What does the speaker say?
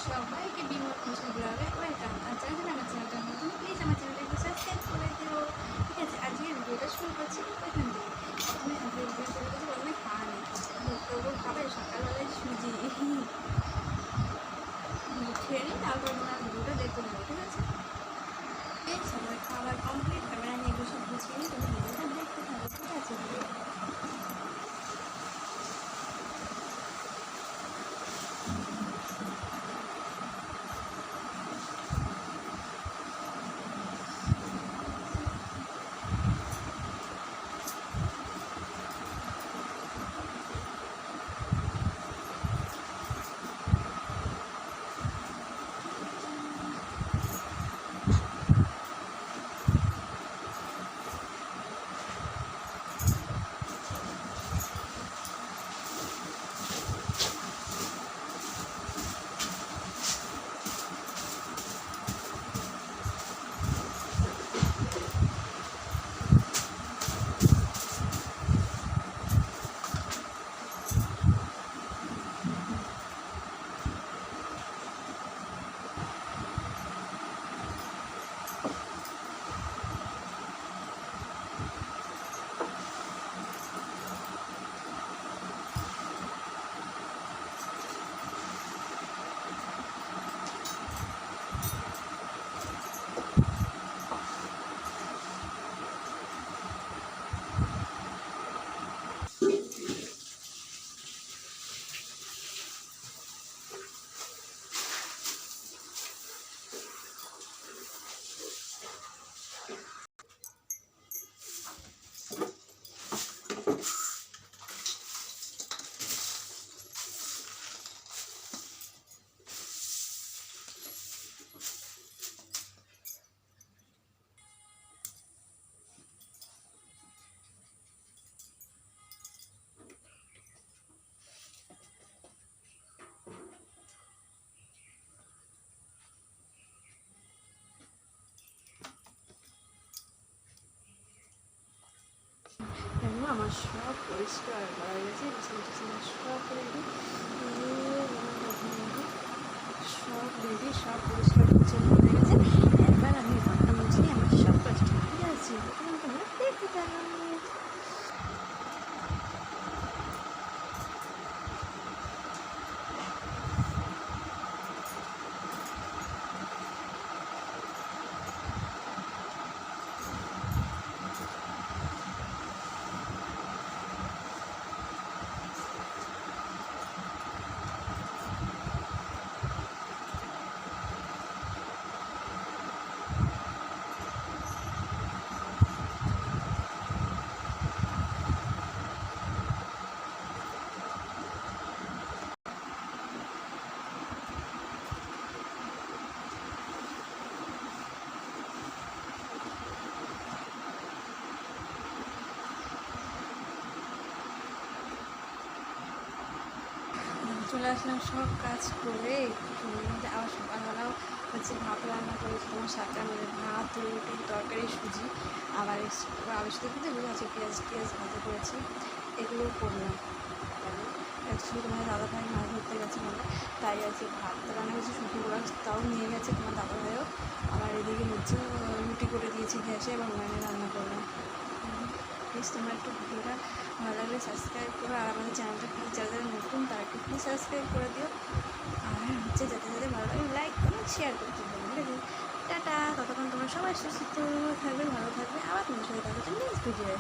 সবাইকে বিমল ঘোষের ব্লগে ওয়েলকাম। আর যারা যারা আমার চ্যানেলটা নতুন প্লিজ আমার চ্যানেলটাকে সাবস্ক্রাইব করে দিও। ঠিক আছে, আজকে ভিডিওটা শুরু করছি ওইখান থেকে। প্রথমে আজকে ভিডিও শুরু করছি, প্রথমে খাওয়া নেই তবু খাবে সকালবেলায় সুজি খেয়ে নিই, তারপর তোমার ভিডিওটা দেখতে দেবো। ঠিক আছে, এই সবাই খাবার কমপ্লিট, ক্যামেরা নিয়ে এগুলো সব গুছিয়ে নিই, তুমি ভিডিওটা দেখতে থাকো। ঠিক আছে, দেখো আমার সব পরিষ্কার করা গেছে, বিছানা সব রেডি, সব রেডি, সব পরিষ্কার পরিচ্ছন্ন হয়ে গেছে। এবার আমি ঘরটা মুছি, আমার সব কাজ ঠিক আছে, তোমরা দেখতে পেলাম। চলে আসলাম সব কাজ করে, আবার সকালবেলাও হচ্ছে ভাত রান্না করেছি, তোমার শাকটা মানে ভাত, রুটি, তরকারি, সুজি, আবার আলু সাথে কিন্তু এগুলো আছে, পেঁয়াজ ভাজা করেছি, এগুলো করলাম। অ্যাকচুয়ালি তোমার দাদা ভাই মাছ ধরতে গেছে বলে, তাই আছে ভাত রান্না করেছি, শুকনো করা তাও নিয়ে গেছে তোমার দাদা ভাইও। আবার এদিকে হচ্ছে রুটি করে দিয়েছি গ্যাসে, এবং রান্না করলাম। প্লিজ তোমরা একটু ভিডিওটা ভালো লাগলে সাবস্ক্রাইব করো, আর আমাদের চ্যানেলটা প্লিজ যারা যারা নতুন তারা একটু প্লিজ সাবস্ক্রাইব করে দিও, আর হচ্ছে যাতে যাতে ভালো লাগে লাইক কমেন্ট শেয়ার করতে পারো। ঠিক আছে, টাটা, ততক্ষণ তোমরা সবাই সুস্থ থাকবে, ভালো থাকবে, আবার তোমার সাথে দেখা হচ্ছে নেক্সট ভিডিওয়ে।